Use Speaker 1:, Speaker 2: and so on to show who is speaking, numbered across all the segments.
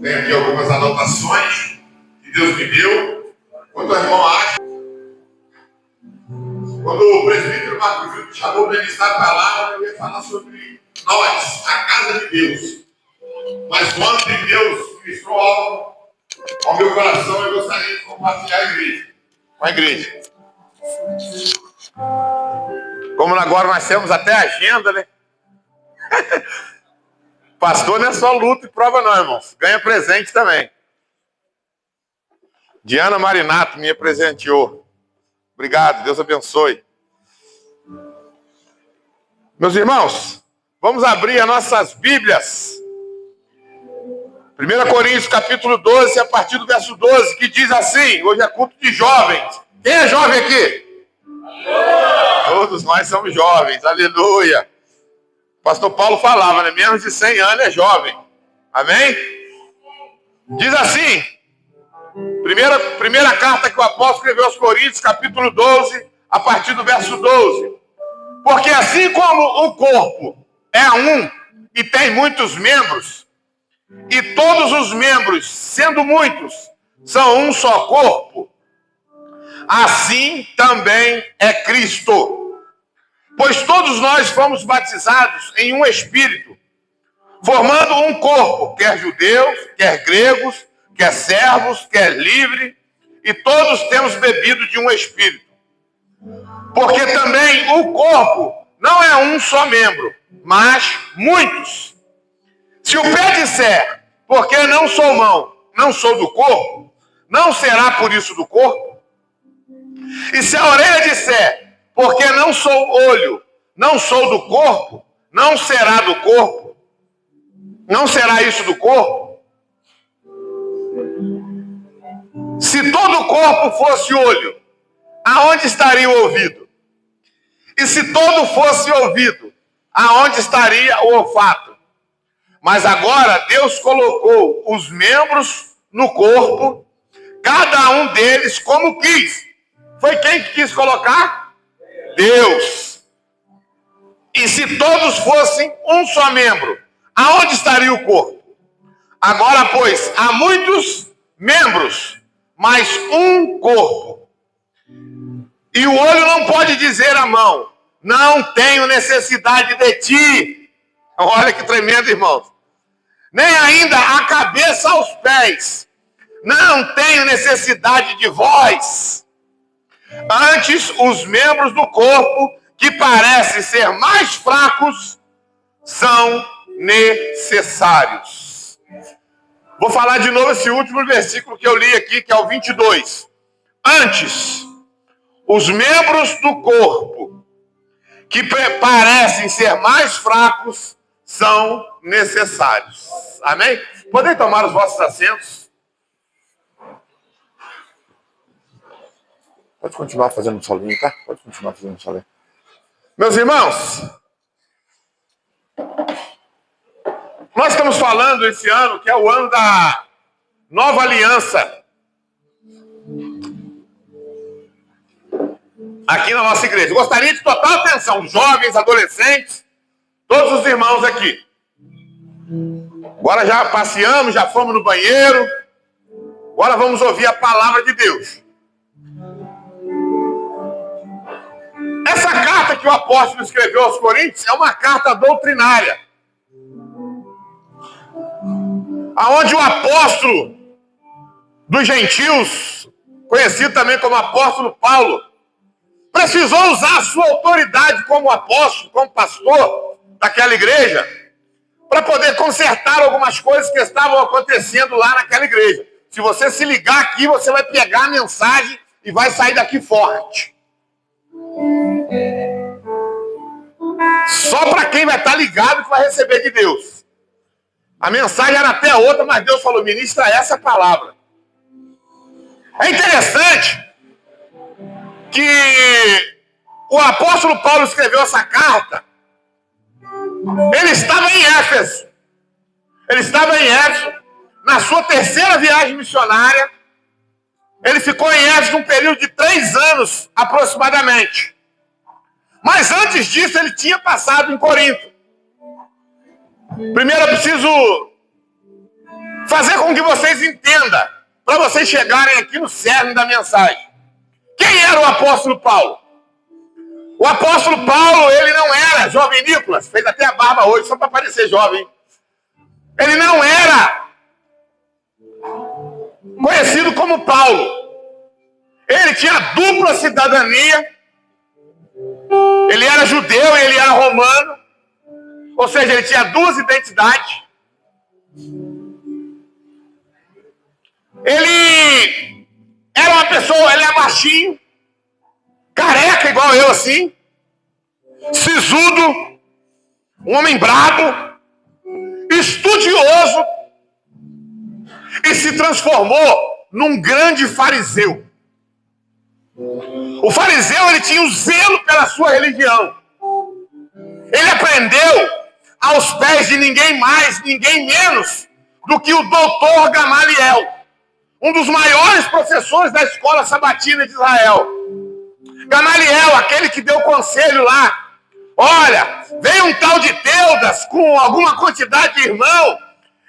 Speaker 1: Tem aqui algumas anotações que Deus me deu. Quando o irmão acha, quando o presbítero Marcos Júnior me chamou para ministrar a palavra, eu ia falar sobre nós, a casa de Deus. Mas quando Deus ministrou algo ao meu coração, eu gostaria de compartilhar com a igreja. Como agora nós temos até agenda, né? Pastor não é só luta e prova não, irmãos. Ganha presente também. Diana Marinato me presenteou. Obrigado, Deus abençoe. Meus irmãos, vamos abrir as nossas Bíblias. 1 Coríntios capítulo 12, a partir do verso 12, que diz assim, hoje é culto de jovens. Quem é jovem aqui? Todos nós somos jovens, aleluia. O pastor Paulo falava, né? Menos de 100 anos é jovem. Amém? Diz assim, primeira carta que o apóstolo escreveu aos Coríntios, capítulo 12, a partir do verso 12. Porque assim como o corpo é um e tem muitos membros, e todos os membros, sendo muitos, são um só corpo, assim também é Cristo. Pois todos nós fomos batizados em um Espírito, formando um corpo, quer judeus, quer gregos, quer servos, quer livre, e todos temos bebido de um Espírito. Porque também o corpo não é um só membro, mas muitos. Se o pé disser, porque não sou mão, não sou do corpo, não será por isso do corpo? E se a orelha disser, porque não sou olho, não sou do corpo, não será do corpo? Não será isso do corpo? Se todo o corpo fosse olho, aonde estaria o ouvido? E se todo fosse ouvido, aonde estaria o olfato? Mas agora Deus colocou os membros no corpo, cada um deles como quis. Foi quem que quis colocar? Deus. E se todos fossem um só membro, aonde estaria o corpo? Agora, pois, há muitos membros, mas um corpo. E o olho não pode dizer à mão, não tenho necessidade de ti. Olha que tremendo, irmãos. Nem ainda a cabeça aos pés, não tenho necessidade de vós. Antes, os membros do corpo, que parecem ser mais fracos, são necessários. Vou falar de novo esse último versículo que eu li aqui, que é o 22. Antes, os membros do corpo, que parecem ser mais fracos, são necessários. Amém? Podem tomar os vossos assentos? Pode continuar fazendo um solinho, tá? Pode continuar fazendo um solinho. Meus irmãos, nós estamos falando esse ano, que é o ano da nova aliança, aqui na nossa igreja. Eu gostaria de total atenção, jovens, adolescentes, todos os irmãos aqui. Agora já passeamos, já fomos no banheiro, agora vamos ouvir a palavra de Deus. Essa carta que o apóstolo escreveu aos Coríntios é uma carta doutrinária, aonde o apóstolo dos gentios, conhecido também como apóstolo Paulo, precisou usar a sua autoridade como apóstolo, como pastor daquela igreja, para poder consertar algumas coisas que estavam acontecendo lá naquela igreja. Se você se ligar aqui, você vai pegar a mensagem e vai sair daqui forte. Só para quem vai estar ligado que vai receber de Deus. A mensagem era até outra, mas Deus falou, ministra essa palavra. É interessante que o apóstolo Paulo escreveu essa carta. Ele estava em Éfeso. Ele estava em Éfeso, na sua terceira viagem missionária. Ele ficou em Éfeso um período de 3 anos, aproximadamente. Mas antes disso, ele tinha passado em Corinto. Primeiro eu preciso fazer com que vocês entendam, para vocês chegarem aqui no cerne da mensagem. Quem era o apóstolo Paulo? O apóstolo Paulo, ele não era, jovem Nicolas, fez até a barba hoje, só para parecer jovem. Ele não era conhecido como Paulo. Ele tinha dupla cidadania. Ele era judeu e ele era romano. Ou seja, ele tinha 2 identidades. Ele era uma pessoa, ele é baixinho, careca igual eu assim, sisudo, um homem brabo, estudioso, e se transformou num grande fariseu. O fariseu, ele tinha um zelo pela sua religião. Ele aprendeu aos pés de ninguém mais, ninguém menos do que o doutor Gamaliel, um dos maiores professores da escola sabatina de Israel. Gamaliel, aquele que deu conselho lá. Olha, veio um tal de Teudas com alguma quantidade de irmão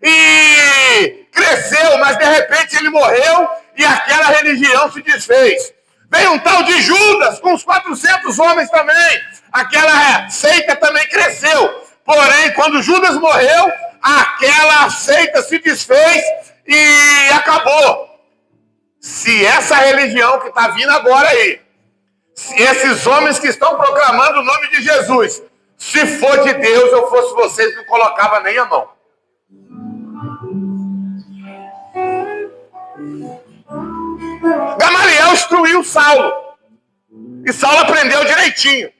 Speaker 1: e cresceu, mas de repente ele morreu e aquela religião se desfez. Veio um tal de Judas com uns 400 homens também. Aquela seita também cresceu. Porém, quando Judas morreu, aquela seita se desfez e acabou. Se essa religião que está vindo agora aí, se esses homens que estão proclamando o nome de Jesus, se for de Deus, eu fosse vocês, não colocava nem a mão. Gamaliel instruiu Saulo. E Saulo aprendeu direitinho.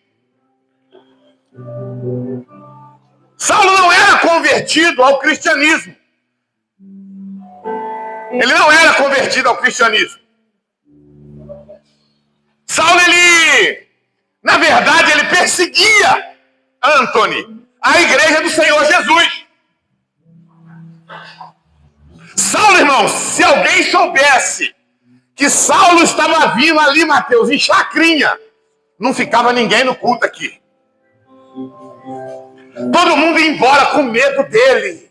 Speaker 1: Saulo não era convertido ao cristianismo. Ele não era convertido ao cristianismo. Saulo, ele, na verdade, ele perseguia Antony, a igreja do Senhor Jesus. Saulo, irmãos, se alguém soubesse que Saulo estava vindo ali, Mateus, em chacrinha, não ficava ninguém no culto aqui. Todo mundo ia embora com medo dele.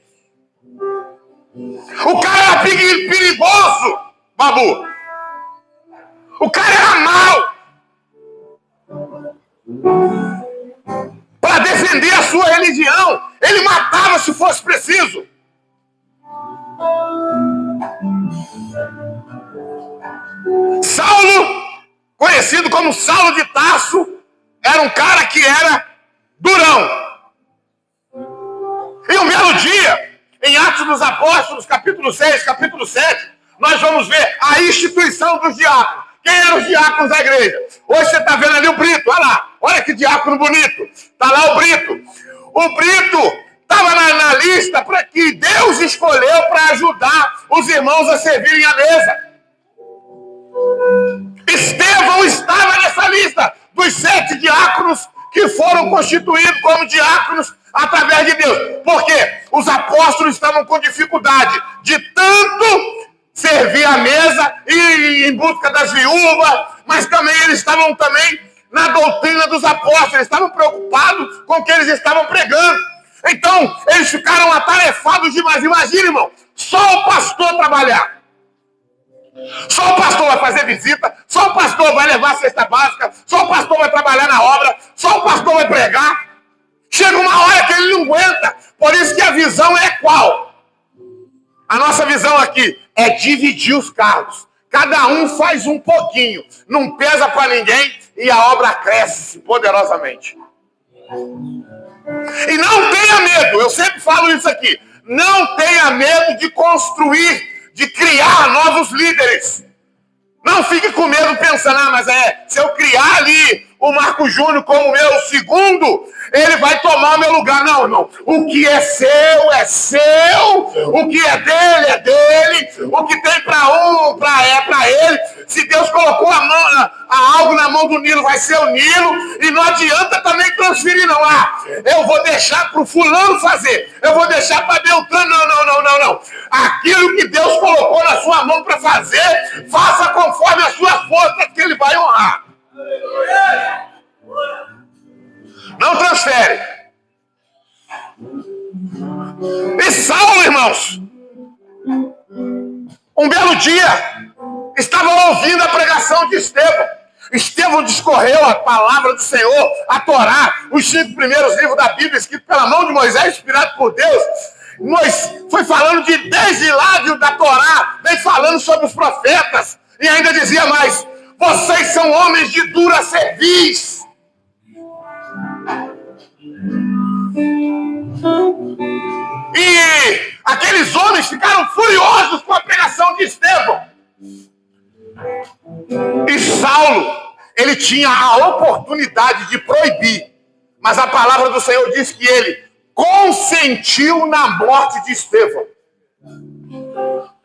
Speaker 1: O cara era perigoso, Babu. O cara era mau. Para defender a sua religião, ele matava se fosse preciso. Saulo, conhecido como Saulo de Tarso, era um cara que era durão. E um belo dia, em Atos dos Apóstolos, capítulo 6, capítulo 7, nós vamos ver a instituição dos diáconos. Quem eram os diáconos da igreja? Hoje você está vendo ali o Brito, olha lá. Olha que diácono bonito. Está lá o Brito. O Brito estava na lista para que Deus escolheu para ajudar os irmãos a servirem à mesa. Estevão estava nessa lista dos 7 diáconos que foram constituídos como diáconos através de Deus. Porque os apóstolos estavam com dificuldade de tanto servir à mesa e em busca das viúvas, mas também eles estavam também na doutrina dos apóstolos, eles estavam preocupados com o que eles estavam pregando. Então, eles ficaram atarefados demais. Imagina, irmão, só o pastor trabalhar. Só o pastor vai fazer visita, só o pastor vai levar a cesta básica, só o pastor vai trabalhar na obra, só o pastor vai pregar. Chega uma hora que ele não aguenta. Por isso que a visão é qual? A nossa visão aqui é dividir os cargos. Cada um faz um pouquinho. Não pesa para ninguém e a obra cresce poderosamente. E não tenha medo, eu sempre falo isso aqui. Não tenha medo de construir, de criar novos líderes. Não fique com medo pensando, mas se eu criar ali o Marco Júnior como meu segundo, ele vai tomar meu lugar. Não, irmão. O que é seu, é seu. O que é dele, é dele. O que tem para um, é para ele. Se Deus colocou algo na mão do Nilo, vai ser o Nilo. E não adianta também transferir, não. Eu vou deixar para o fulano fazer. Eu vou deixar para Beltrano. Não. Aquilo que Deus colocou na sua mão para fazer, faça conforme a sua força que ele vai honrar. Não transfere. E Saulo, irmãos, um belo dia, estava ouvindo a pregação de Estevão. Estevão discorreu a palavra do Senhor, a Torá, os 5 primeiros livros da Bíblia, escritos pela mão de Moisés, inspirado por Deus. Foi falando desde lá da Torá, vem falando sobre os profetas, e ainda dizia mais: vocês são homens de dura cerviz. E aqueles homens ficaram furiosos com a pregação de Estevão. E Saulo, ele tinha a oportunidade de proibir, mas a palavra do Senhor diz que ele consentiu na morte de Estevão.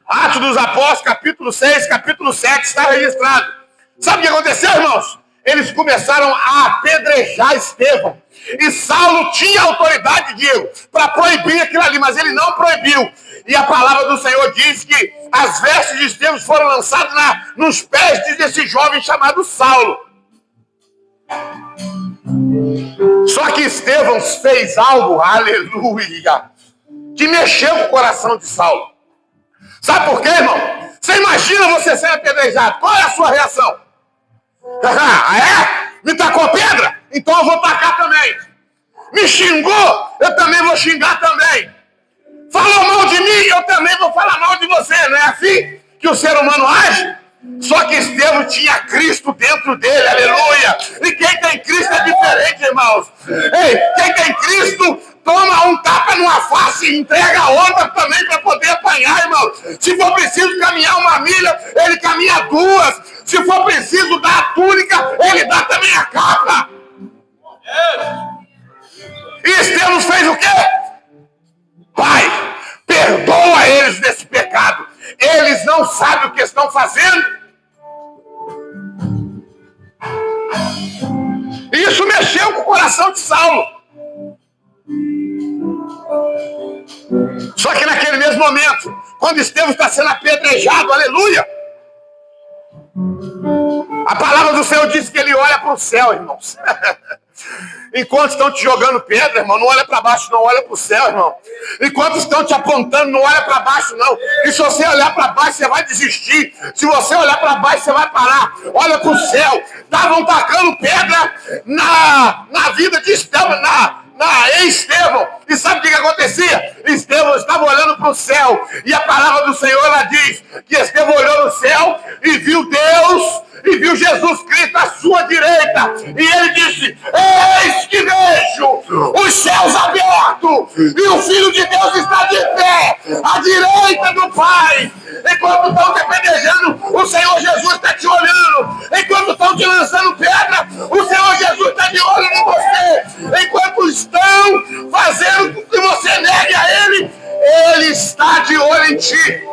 Speaker 1: Atos dos Apóstolos, capítulo 6, capítulo 7, está registrado. Sabe o que aconteceu, irmãos? Eles começaram a apedrejar Estevão. E Saulo tinha autoridade, Diego, para proibir aquilo ali, mas ele não proibiu. E a palavra do Senhor diz que as vestes de Estevão foram lançadas nos pés desse jovem chamado Saulo. Só que Estevão fez algo, aleluia, que mexeu com o coração de Saulo. Sabe por quê, irmão? Você imagina você sendo apedrejado, qual é a sua reação? Ah, é? Me tacou pedra? Então eu vou tacar também. Me xingou? Eu também vou xingar também. Falou mal de mim? Eu também vou falar mal de você. Não é assim que o ser humano age? Só que Estevão tinha Cristo dentro dele, aleluia. E quem tem Cristo é diferente, irmãos. Ei, quem tem Cristo toma um tapa numa face e entrega a outra também para poder apanhar, irmão. Se for preciso caminhar uma milha, ele caminha 2. Se for preciso dar a túnica, ele dá também a capa. E Estevão fez o quê? Pai, perdoa eles desse pecado. Eles não sabem o que estão fazendo. Isso mexeu com o coração de Saulo. Só que naquele mesmo momento, quando Estevão está sendo apedrejado, aleluia, a palavra do Senhor diz que ele olha para o céu, irmãos. Enquanto estão te jogando pedra, irmão, não olha para baixo, não olha para o céu, irmão. Enquanto estão te apontando, não olha para baixo, não. E se você olhar para baixo, você vai desistir. Se você olhar para baixo, você vai parar. Olha para o céu. Estavam tacando pedra na vida de Estevão, em Estevão. E sabe o que acontecia? Estevão estava olhando para o céu. E a palavra do Senhor, ela diz que Estevão olhou no céu e viu Deus, e viu Jesus Cristo à sua direita. E ele disse: eis que vejo os céus abertos, e o Filho de Deus está de pé, à direita do Pai. Enquanto estão te apedrejando, o Senhor Jesus está te olhando. Enquanto estão te lançando pedra, o Senhor Jesus está de olho em você. Enquanto estão fazendo com que você negue a Ele, Ele está de olho em ti.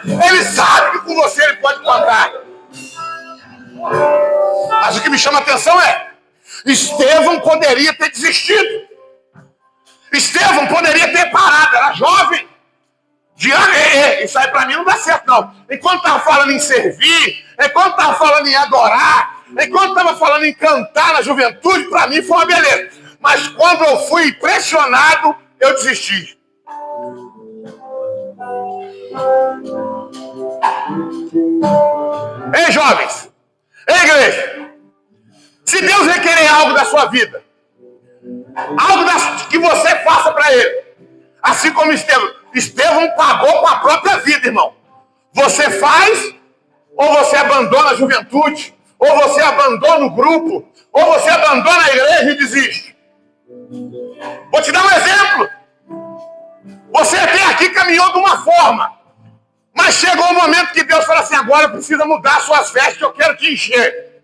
Speaker 1: Ele sabe que com você Ele pode contar. Mas o que me chama a atenção é: Estevão poderia ter desistido. Estevão poderia ter parado, era jovem. Isso aí para mim não dá certo, não. Enquanto estava falando em servir, enquanto estava falando em adorar, enquanto estava falando em cantar na juventude, para mim foi uma beleza. Mas quando eu fui pressionado, eu desisti. Ei, jovens! Ei, igreja! Se Deus requerer algo da sua vida, algo que você faça para Ele, assim como Estevão pagou com a própria vida, irmão. Você faz, ou você abandona a juventude, ou você abandona o grupo, ou você abandona a igreja e desiste. Vou te dar um exemplo. Você até aqui caminhou de uma forma, mas chegou o momento que Deus fala assim: agora precisa mudar suas vestes, eu quero te encher.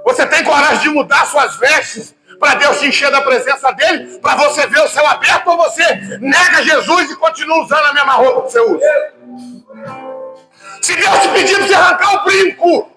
Speaker 1: Você tem coragem de mudar suas vestes para Deus te encher da presença dele, para você ver o céu aberto, ou você nega Jesus e continua usando a mesma roupa que você usa? Se Deus te pedir para você arrancar o brinco,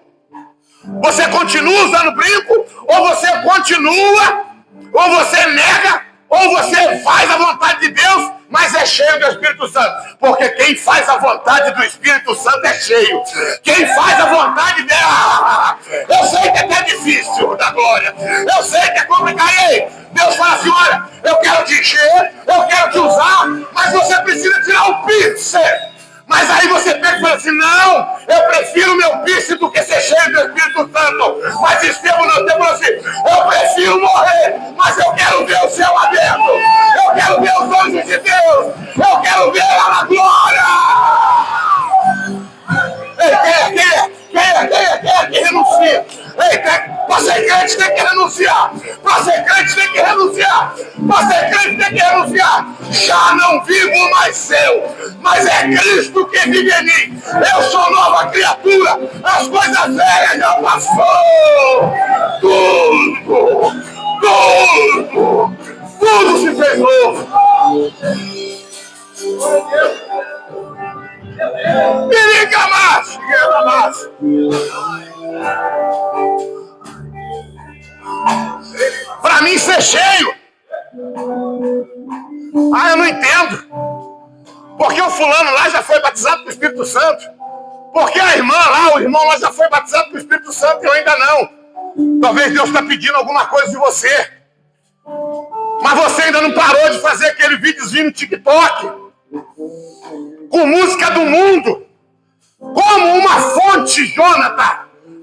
Speaker 1: você continua usando brinco, ou você continua, ou você nega, ou você faz a vontade de Deus mas é cheio do Espírito Santo. Porque quem faz a vontade do Espírito Santo é cheio. Quem faz a vontade dela... Eu sei que é até difícil, da glória. Eu sei que é complicado. Aí, Deus fala assim, olha, eu quero te encher, eu quero te usar, mas você precisa tirar o pixel. Mas aí você pega e fala assim, não, eu prefiro o meu pixel do que ser cheio do Espírito Santo. Mas Estevão não, Estevão falou assim, eu prefiro morrer, mas eu quero ver o céu aberto. Eu quero ver os anjos de Deus. Eu quero ver lá na glória. Ei, quem é que renuncia? Ei, para ser crente tem que renunciar. Para ser crente tem que renunciar. Para ser crente tem que renunciar. Já não vivo mais eu, mas é Cristo que vive em mim. Eu sou nova criatura. As coisas velhas já passou. Tudo se fez novo. Periga mais. Para mim ser cheio. Eu não entendo. Porque o fulano lá já foi batizado com o Espírito Santo. Porque a irmã lá, o irmão lá já foi batizado com o Espírito Santo e eu ainda não. Talvez Deus está pedindo alguma coisa de você. Mas você ainda não parou de fazer aquele videozinho no TikTok com música do mundo. Como uma fonte, Jonathan,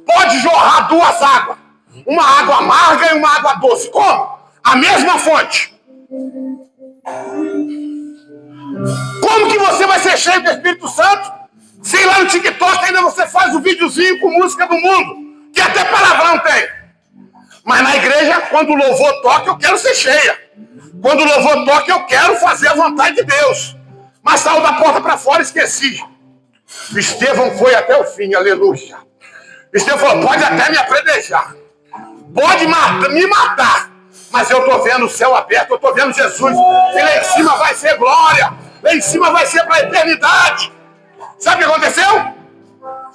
Speaker 1: pode jorrar duas águas. Uma água amarga e uma água doce. Como? A mesma fonte. Como que você vai ser cheio do Espírito Santo se lá no TikTok ainda você faz o videozinho com música do mundo? Que até palavrão tem. Mas na igreja, quando o louvor toca, eu quero ser cheia. Quando o louvor toca, eu quero fazer a vontade de Deus. Mas saiu da porta para fora e esqueci. Estevão foi até o fim, aleluia. Estevão falou, pode até me apedrejar. Pode me matar. Mas eu estou vendo o céu aberto, eu estou vendo Jesus. E lá em cima vai ser glória. Lá em cima vai ser para a eternidade. Sabe o que aconteceu?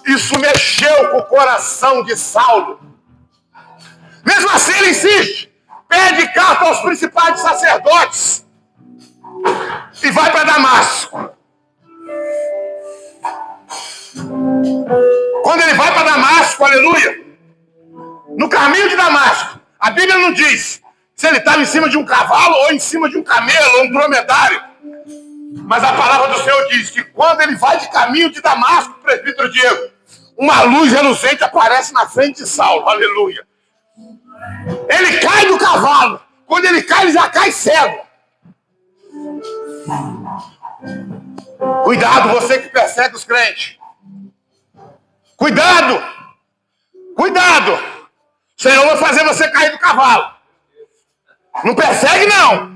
Speaker 1: Isso mexeu com o coração de Saulo. Mesmo assim ele insiste. Pede carta aos principais sacerdotes. E vai para Damasco. Quando ele vai para Damasco, aleluia. No caminho de Damasco, a Bíblia não diz se ele estava em cima de um cavalo ou em cima de um camelo ou um dromedário. Mas a palavra do Senhor diz que quando ele vai de caminho de Damasco, presbítero Diego, uma luz reluzente aparece na frente de Saulo, aleluia. Ele cai do cavalo. Quando ele cai, ele já cai cego. Cuidado, você que persegue os crentes. Cuidado. Cuidado. O Senhor vai fazer você cair do cavalo. Não persegue, não.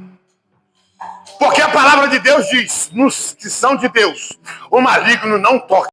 Speaker 1: Porque a palavra de Deus diz, nos que são de Deus, o maligno não toca.